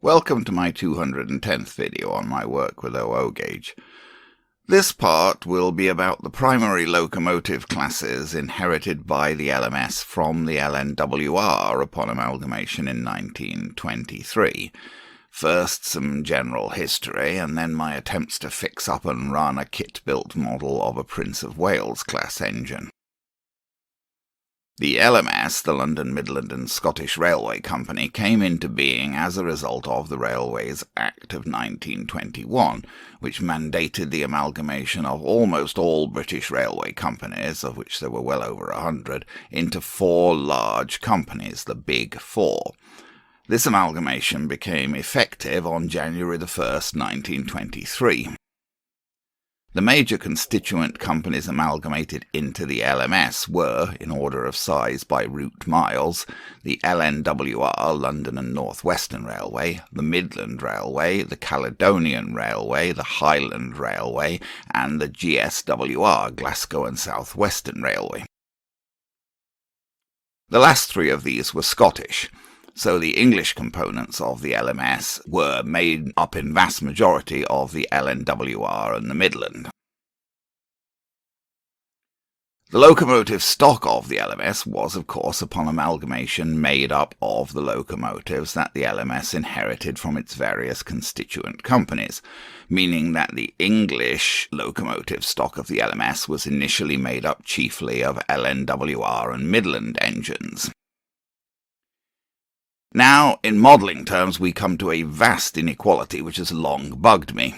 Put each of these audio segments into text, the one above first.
Welcome to my 210th video on my work with OO gauge. This part will be about the primary locomotive classes inherited by the LMS from the LNWR upon amalgamation in 1923. First some general history, and then my attempts to fix up and run a kit-built model of a Prince of Wales class engine. The LMS, the London, Midland and Scottish Railway Company, came into being as a result of the Railways Act of 1921, which mandated the amalgamation of almost all British railway companies, of which there were well over 100, into 4 large companies, the Big Four. This amalgamation became effective on January 1st, 1923. The major constituent companies amalgamated into the LMS were, in order of size by route miles, the LNWR, London and North Western Railway, the Midland Railway, the Caledonian Railway, the Highland Railway, and the GSWR, Glasgow and South Western Railway. The last 3 of these were Scottish, so the English components of the LMS were made up in vast majority of the LNWR and the Midland. The locomotive stock of the LMS was, of course, upon amalgamation made up of the locomotives that the LMS inherited from its various constituent companies, meaning that the English locomotive stock of the LMS was initially made up chiefly of LNWR and Midland engines. Now, in modelling terms, we come to a vast inequality which has long bugged me.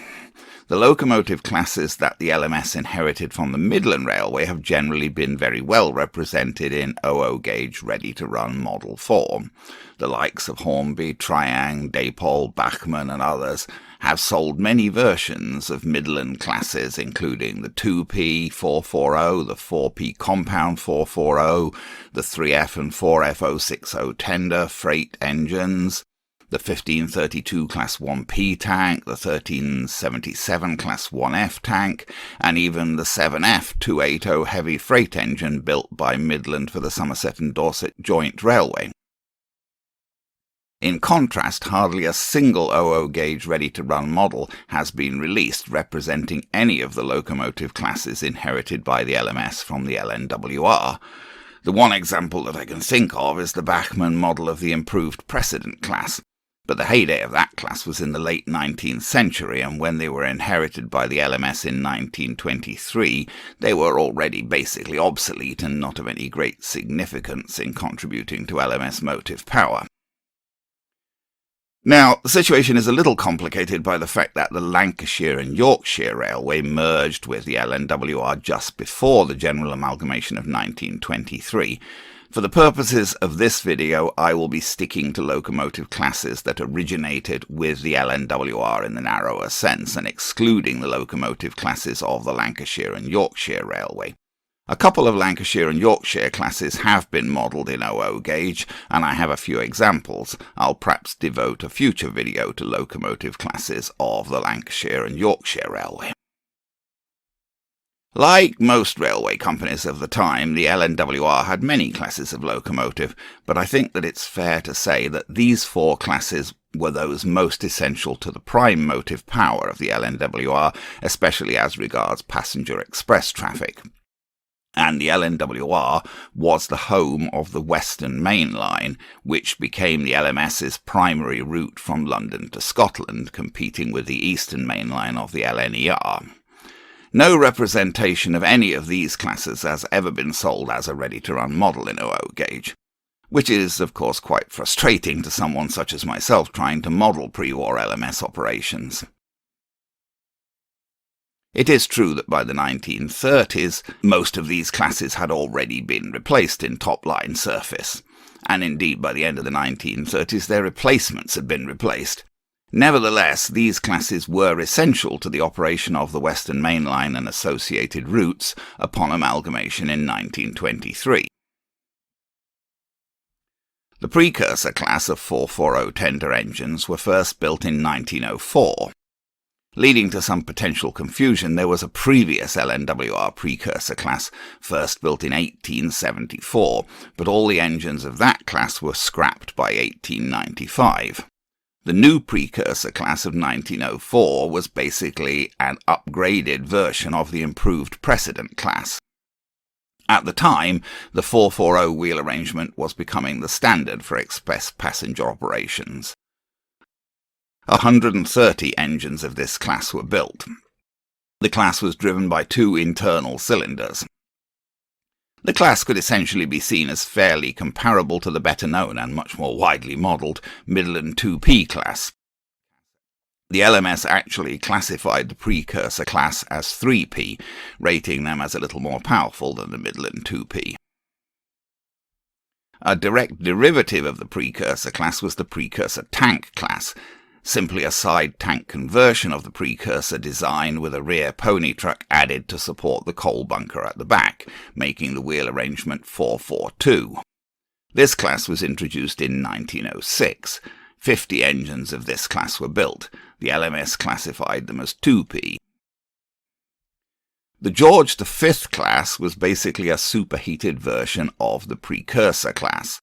The locomotive classes that the LMS inherited from the Midland Railway have generally been very well represented in OO gauge ready-to-run model form. The likes of Hornby, Triang, Dapol, Bachmann and others have sold many versions of Midland classes, including the 2P 440, the 4P compound 440, the 3F and 4F 060 tender freight engines, the 1532 Class 1P tank, the 1377 Class 1F tank, and even the 7F 280 heavy freight engine built by Midland for the Somerset and Dorset Joint Railway. In contrast, hardly a single OO gauge ready-to-run model has been released representing any of the locomotive classes inherited by the LMS from the LNWR. The one example that I can think of is the Bachmann model of the improved precedent class, but the heyday of that class was in the late 19th century, and when they were inherited by the LMS in 1923, they were already basically obsolete and not of any great significance in contributing to LMS motive power. Now, the situation is a little complicated by the fact that the Lancashire and Yorkshire Railway merged with the LNWR just before the general amalgamation of 1923. For the purposes of this video, I will be sticking to locomotive classes that originated with the LNWR in the narrower sense, and excluding the locomotive classes of the Lancashire and Yorkshire Railway. A couple of Lancashire and Yorkshire classes have been modelled in OO gauge, and I have a few examples. I'll perhaps devote a future video to locomotive classes of the Lancashire and Yorkshire Railway. Like most railway companies of the time, the LNWR had many classes of locomotive, but I think that it's fair to say that these 4 classes were those most essential to the prime motive power of the LNWR, especially as regards passenger express traffic. And the LNWR was the home of the Western Main Line, which became the LMS's primary route from London to Scotland, competing with the Eastern Main Line of the LNER. No representation of any of these classes has ever been sold as a ready-to-run model in OO gauge, which is, of course, quite frustrating to someone such as myself trying to model pre-war LMS operations. It is true that by the 1930s, most of these classes had already been replaced in top-line surface, and indeed by the end of the 1930s their replacements had been replaced. Nevertheless, these classes were essential to the operation of the Western Main Line and associated routes upon amalgamation in 1923. The Precursor class of 440 tender engines were first built in 1904. Leading to some potential confusion, there was a previous LNWR Precursor class, first built in 1874, but all the engines of that class were scrapped by 1895. The new Precursor class of 1904 was basically an upgraded version of the improved Precedent class. At the time, the 440 wheel arrangement was becoming the standard for express passenger operations. 130 engines of this class were built. The class was driven by two internal cylinders. The class could essentially be seen as fairly comparable to the better-known and much more widely modelled Midland 2P class. The LMS actually classified the Precursor class as 3P, rating them as a little more powerful than the Midland 2P. A direct derivative of the Precursor class was the Precursor Tank class, simply a side tank conversion of the Precursor design with a rear pony truck added to support the coal bunker at the back, making the wheel arrangement 442. This class was introduced in 1906. 50 engines of this class were built. The LMS classified them as 2P. The George V class was basically a superheated version of the Precursor class.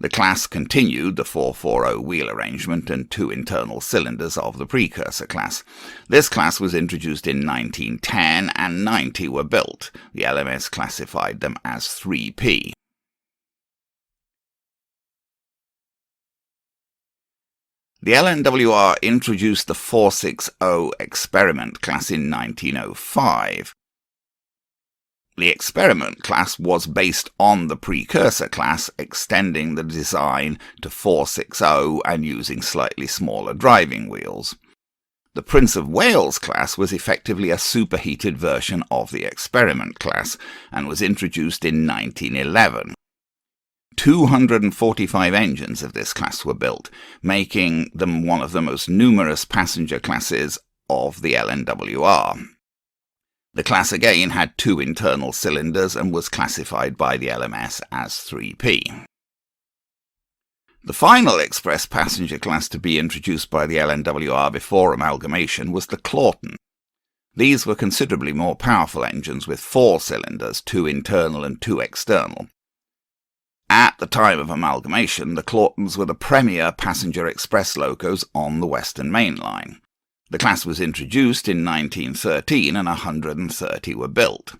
The class continued the 440 wheel arrangement and two internal cylinders of the Precursor class. This class was introduced in 1910 and 90 were built. The LMS classified them as 3P. The LNWR introduced the 460 Experiment class in 1905. The Experiment class was based on the Precursor class, extending the design to 460 and using slightly smaller driving wheels. The Prince of Wales class was effectively a superheated version of the Experiment class and was introduced in 1911. 245 engines of this class were built, making them one of the most numerous passenger classes of the LNWR. The class again had two internal cylinders and was classified by the LMS as 3P. The final express passenger class to be introduced by the LNWR before amalgamation was the Claughton. These were considerably more powerful engines with 4 cylinders, 2 internal and 2 external. At the time of amalgamation, the Claughtons were the premier passenger express locos on the Western Main Line. The class was introduced in 1913 and 130 were built.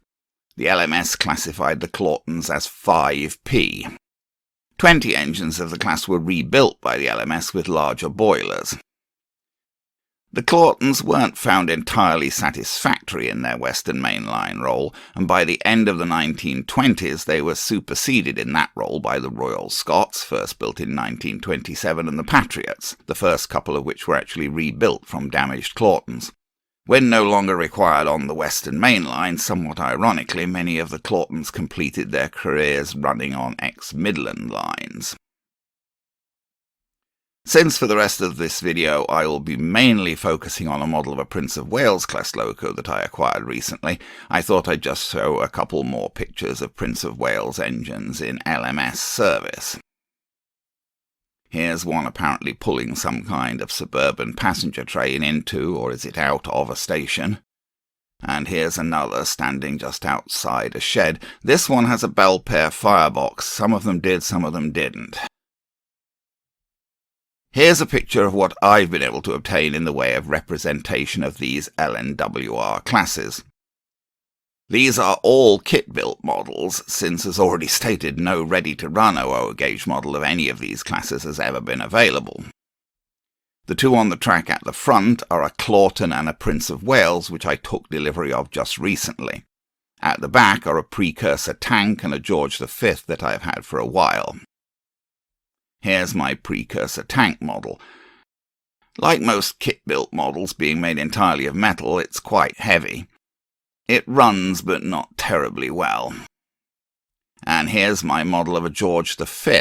The LMS classified the Claughtons as 5P. 20 engines of the class were rebuilt by the LMS with larger boilers. The Claughtons weren't found entirely satisfactory in their Western Main Line role, and by the end of the 1920s they were superseded in that role by the Royal Scots, first built in 1927, and the Patriots, the first couple of which were actually rebuilt from damaged Claughtons. When no longer required on the Western Main Line, somewhat ironically, many of the Claughtons completed their careers running on ex-Midland lines. Since for the rest of this video I will be mainly focusing on a model of a Prince of Wales class loco that I acquired recently, I thought I'd just show a couple more pictures of Prince of Wales engines in LMS service. Here's one apparently pulling some kind of suburban passenger train into, or is it out of, a station. And here's another standing just outside a shed. This one has a Belpaire firebox. Some of them did, some of them didn't. Here's a picture of what I've been able to obtain in the way of representation of these LNWR classes. These are all kit-built models, since, as already stated, no ready-to-run 00 gauge model of any of these classes has ever been available. The two on the track at the front are a Claughton and a Prince of Wales, which I took delivery of just recently. At the back are a Precursor Tank and a George V that I have had for a while. Here's my Precursor Tank model. Like most kit-built models being made entirely of metal, it's quite heavy. It runs, but not terribly well. And here's my model of a George V.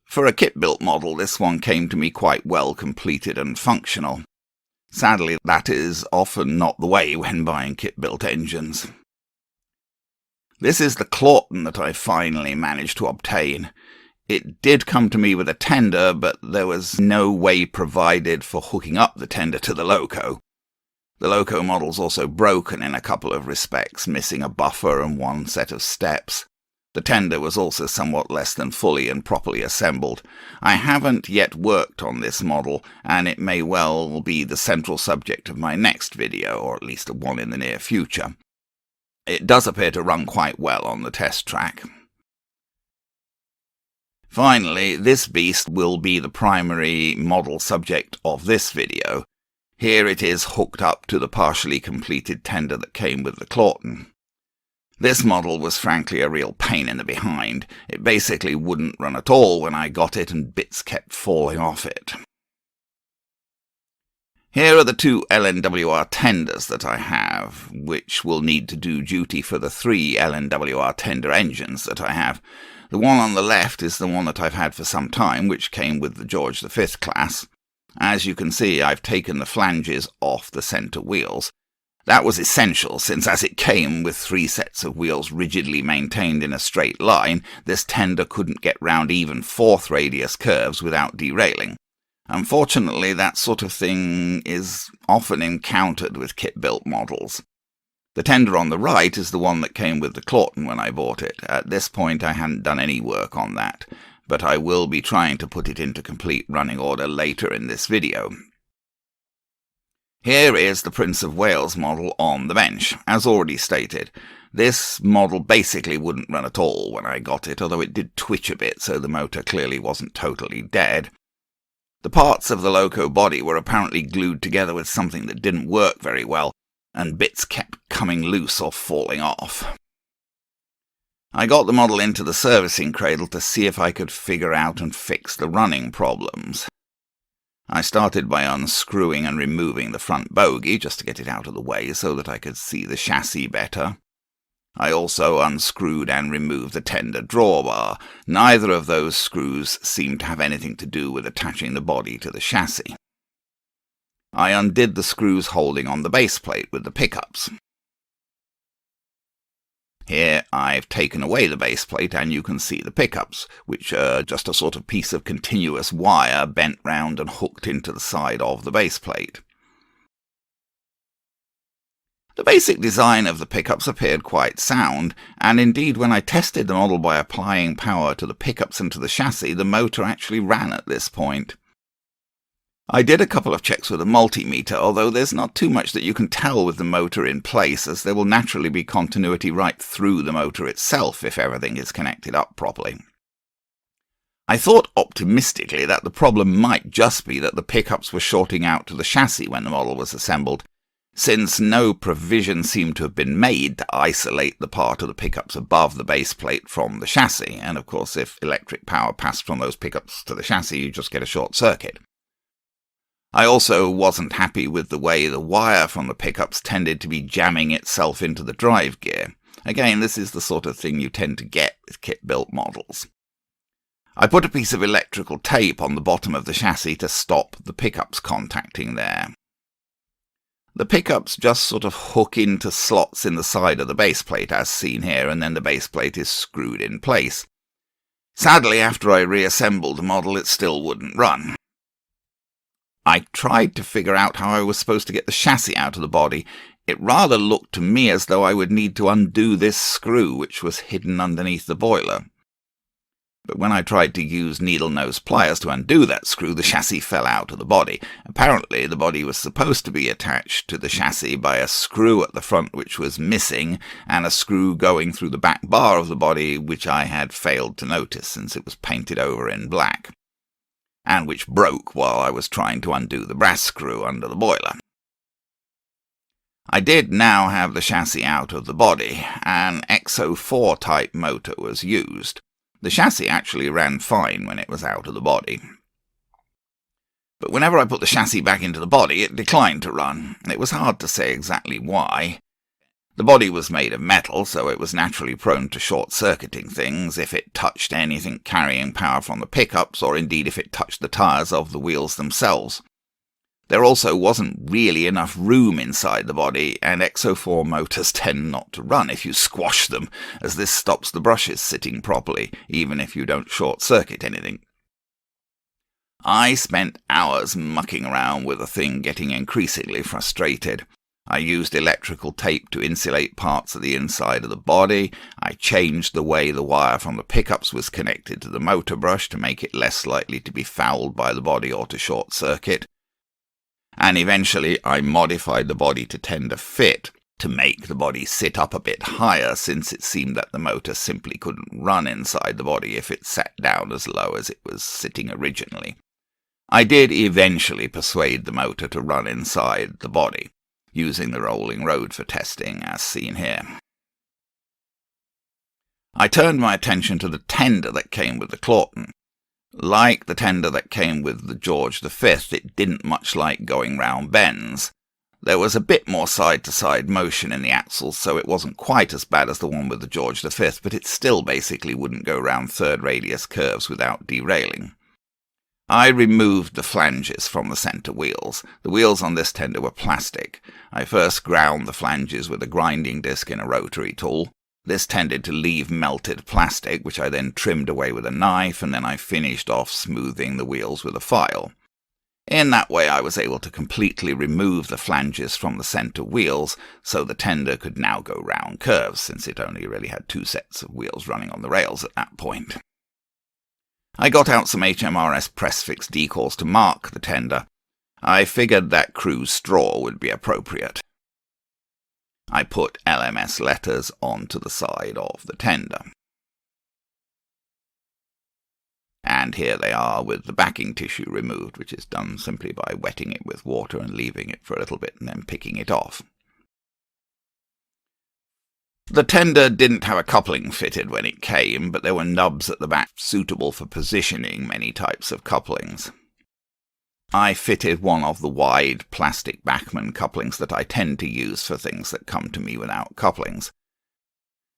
For a kit-built model, this one came to me quite well completed and functional. Sadly, that is often not the way when buying kit-built engines. This is the Claughton that I finally managed to obtain. It did come to me with a tender, but there was no way provided for hooking up the tender to the loco. The loco model's also broken in a couple of respects, missing a buffer and one set of steps. The tender was also somewhat less than fully and properly assembled. I haven't yet worked on this model, and it may well be the central subject of my next video, or at least one in the near future. It does appear to run quite well on the test track. Finally, this beast will be the primary model subject of this video. Here it is hooked up to the partially completed tender that came with the Claughton. This model was frankly a real pain in the behind. It basically wouldn't run at all when I got it, and bits kept falling off it. Here are the two LNWR tenders that I have, which will need to do duty for the 3 LNWR tender engines that I have. The one on the left is the one that I've had for some time, which came with the George V class. As you can see, I've taken the flanges off the centre wheels. That was essential, since as it came with 3 sets of wheels rigidly maintained in a straight line, this tender couldn't get round even 4th radius curves without derailing. Unfortunately, that sort of thing is often encountered with kit-built models. The tender on the right is the one that came with the Claughton when I bought it. At this point I hadn't done any work on that, but I will be trying to put it into complete running order later in this video. Here is the Prince of Wales model on the bench. As already stated, this model basically wouldn't run at all when I got it, although it did twitch a bit, so the motor clearly wasn't totally dead. The parts of the loco body were apparently glued together with something that didn't work very well, and bits kept coming loose or falling off. I got the model into the servicing cradle to see if I could figure out and fix the running problems. I started by unscrewing and removing the front bogie just to get it out of the way so that I could see the chassis better. I also unscrewed and removed the tender drawbar. Neither of those screws seemed to have anything to do with attaching the body to the chassis. I undid the screws holding on the base plate with the pickups. Here I've taken away the base plate and you can see the pickups, which are just a sort of piece of continuous wire bent round and hooked into the side of the base plate. The basic design of the pickups appeared quite sound, and indeed when I tested the model by applying power to the pickups and to the chassis, the motor actually ran at this point. I did a couple of checks with a multimeter, although there's not too much that you can tell with the motor in place, as there will naturally be continuity right through the motor itself if everything is connected up properly. I thought optimistically that the problem might just be that the pickups were shorting out to the chassis when the model was assembled, since no provision seemed to have been made to isolate the part of the pickups above the base plate from the chassis, and of course if electric power passed from those pickups to the chassis you just get a short circuit. I also wasn't happy with the way the wire from the pickups tended to be jamming itself into the drive gear. Again, this is the sort of thing you tend to get with kit-built models. I put a piece of electrical tape on the bottom of the chassis to stop the pickups contacting there. The pickups just sort of hook into slots in the side of the base plate as seen here, and then the base plate is screwed in place. Sadly, after I reassembled the model, it still wouldn't run. I tried to figure out how I was supposed to get the chassis out of the body. It rather looked to me as though I would need to undo this screw, which was hidden underneath the boiler. But when I tried to use needle-nose pliers to undo that screw, the chassis fell out of the body. Apparently, the body was supposed to be attached to the chassis by a screw at the front which was missing, and a screw going through the back bar of the body which I had failed to notice since it was painted over in black, and which broke while I was trying to undo the brass screw under the boiler. I did now have the chassis out of the body. An XO4 type motor was used. The chassis actually ran fine when it was out of the body. But whenever I put the chassis back into the body, it declined to run. It was hard to say exactly why. The body was made of metal, so it was naturally prone to short-circuiting things if it touched anything carrying power from the pickups, or indeed if it touched the tyres of the wheels themselves. There also wasn't really enough room inside the body, and XO4 motors tend not to run if you squash them, as this stops the brushes sitting properly, even if you don't short-circuit anything. I spent hours mucking around with the thing, getting increasingly frustrated. I used electrical tape to insulate parts of the inside of the body. I changed the way the wire from the pickups was connected to the motor brush to make it less likely to be fouled by the body or to short circuit. And eventually I modified the body to tender fit, to make the body sit up a bit higher, since it seemed that the motor simply couldn't run inside the body if it sat down as low as it was sitting originally. I did eventually persuade the motor to run inside the body, using the rolling road for testing, as seen here. I turned my attention to the tender that came with the Claughton. Like the tender that came with the George V, it didn't much like going round bends. There was a bit more side-to-side motion in the axles, so it wasn't quite as bad as the one with the George V, but it still basically wouldn't go round third radius curves without derailing. I removed the flanges from the centre wheels. The wheels on this tender were plastic. I first ground the flanges with a grinding disc in a rotary tool. This tended to leave melted plastic, which I then trimmed away with a knife, and then I finished off smoothing the wheels with a file. In that way I was able to completely remove the flanges from the centre wheels, so the tender could now go round curves, since it only really had 2 sets of wheels running on the rails at that point. I got out some HMRS press-fix decals to mark the tender. I figured that cruise straw would be appropriate. I put LMS letters onto the side of the tender. And here they are with the backing tissue removed, which is done simply by wetting it with water and leaving it for a little bit and then picking it off. The tender didn't have a coupling fitted when it came, but there were nubs at the back suitable for positioning many types of couplings. I fitted one of the wide plastic Bachmann couplings that I tend to use for things that come to me without couplings.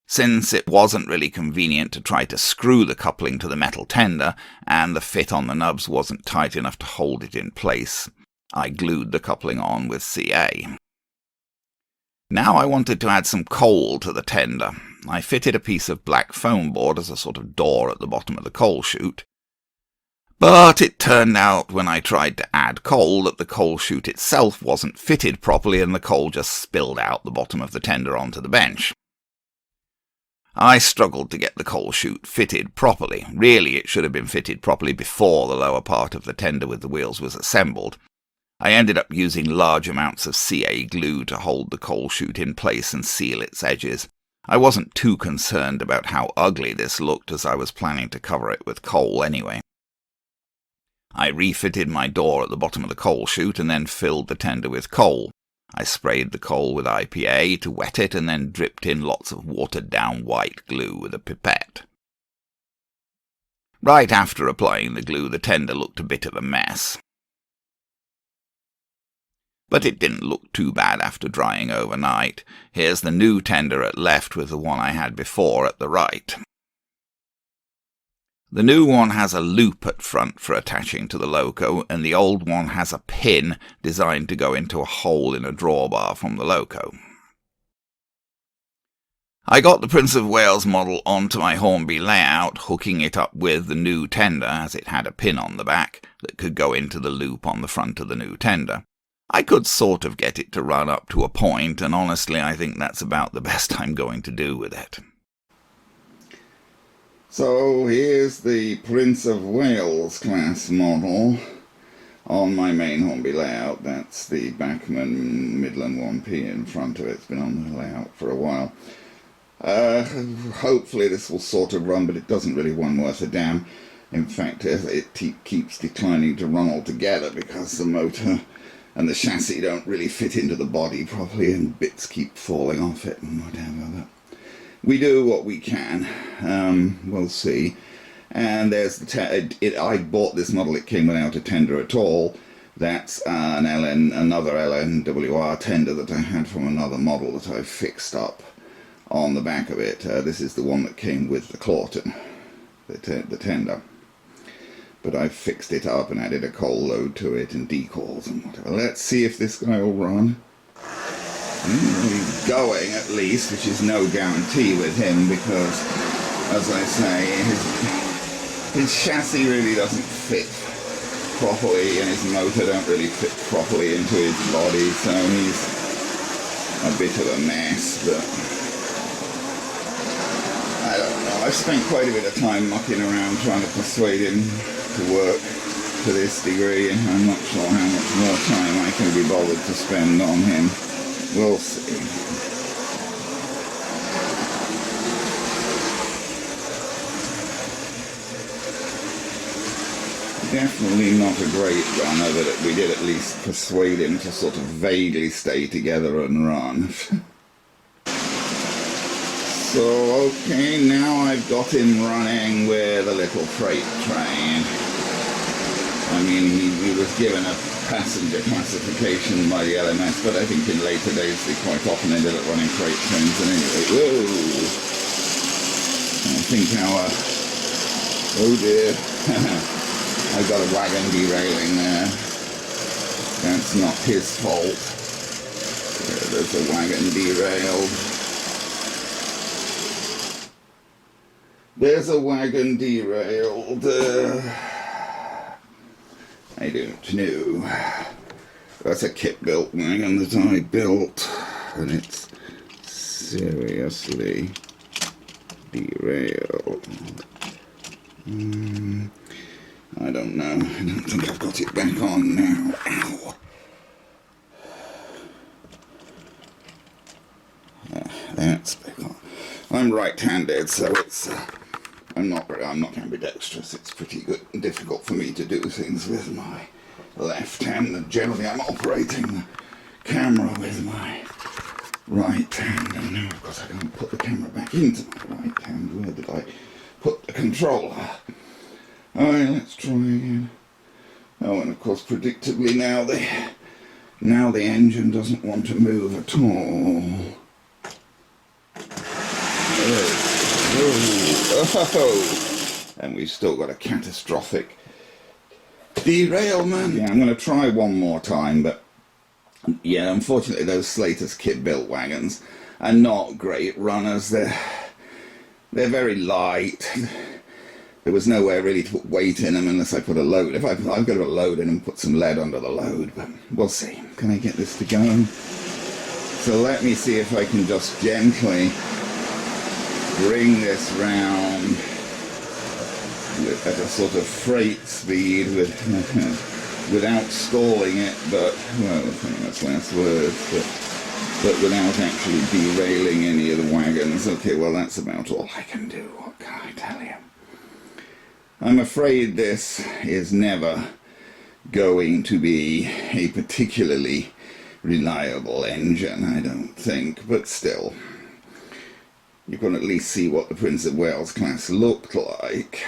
Since it wasn't really convenient to try to screw the coupling to the metal tender, and the fit on the nubs wasn't tight enough to hold it in place, I glued the coupling on with CA. Now I wanted to add some coal to the tender. I fitted a piece of black foam board as a sort of door at the bottom of the coal chute. But it turned out when I tried to add coal that the coal chute itself wasn't fitted properly, and the coal just spilled out the bottom of the tender onto the bench. I struggled to get the coal chute fitted properly. Really, it should have been fitted properly before the lower part of the tender with the wheels was assembled. I ended up using large amounts of CA glue to hold the coal chute in place and seal its edges. I wasn't too concerned about how ugly this looked, as I was planning to cover it with coal anyway. I refitted my door at the bottom of the coal chute and then filled the tender with coal. I sprayed the coal with IPA to wet it and then dripped in lots of watered-down white glue with a pipette. Right after applying the glue, the tender looked a bit of a mess. But it didn't look too bad after drying overnight. Here's the new tender at left with the one I had before at the right. The new one has a loop at front for attaching to the loco, and the old one has a pin designed to go into a hole in a drawbar from the loco. I got the Prince of Wales model onto my Hornby layout, hooking it up with the new tender, as it had a pin on the back that could go into the loop on the front of the new tender. I could sort of get it to run up to a point, and honestly I think that's about the best I'm going to do with it. So here's the Prince of Wales class model on my main Hornby layout. That's the Bachmann Midland 1P in front of it. It's been on the layout for a while. Hopefully this will sort of run, but it doesn't really run worth a damn. In fact, it keeps declining to run altogether because the motor and the chassis don't really fit into the body properly, and bits keep falling off it and whatever. But we do what we can. We'll see. And there's the I bought this model. It came without a tender at all. That's another LNWR tender that I had from another model that I fixed up on the back of it. This is the one that came with the Claughton, the tender. But I've fixed it up and added a coal load to it and decals and whatever. Let's see if this guy will run. He's going at least, which is no guarantee with him because, as I say, his chassis really doesn't fit properly and his motor don't really fit properly into his body, so a bit of a mess, but I don't know. I've spent quite a bit of time mucking around trying to persuade him to work to this degree, and I'm not sure how much more time I can be bothered to spend on him. We'll see. Definitely not a great runner, but we did at least persuade him to sort of vaguely stay together and run. So, okay, now I've got him running with a little freight train. I mean, he was given a passenger classification by the LMS, but I think in later days they quite often ended up running freight trains. And anyway, whoa! I think oh dear, I've got a wagon derailing there. That's not his fault. There's a wagon derailed. There's a wagon derailed. I don't know. That's a kit-built wagon that I built, and it's seriously derailed. I don't know. I don't think I've got it back on now. Ow! That's back on. I'm right-handed, so it's I'm not ambidextrous. It's pretty good and difficult for me to do things with my left hand, and generally I'm operating the camera with my right hand. And now of course I can't put the camera back into my right hand. Where did I put the controller? Alright, let's try again. Oh, and of course predictably now the engine doesn't want to move at all. Oh, and we've still got a catastrophic derailment. Yeah, I'm going to try one more time, but yeah, unfortunately those Slater's kit-built wagons are not great runners. They're very light. There was nowhere really to put weight in them unless I put a load. If I've got to load in and put some lead under the load, but we'll see. Can I get this to go? So let me see if I can just gently bring this round at a sort of freight speed without stalling it, but, well, I think that's last words, but without actually derailing any of the wagons. Okay, well, that's about all I can do. What can I tell you? I'm afraid this is never going to be a particularly reliable engine, I don't think, but still. You can at least see what the Prince of Wales class looked like.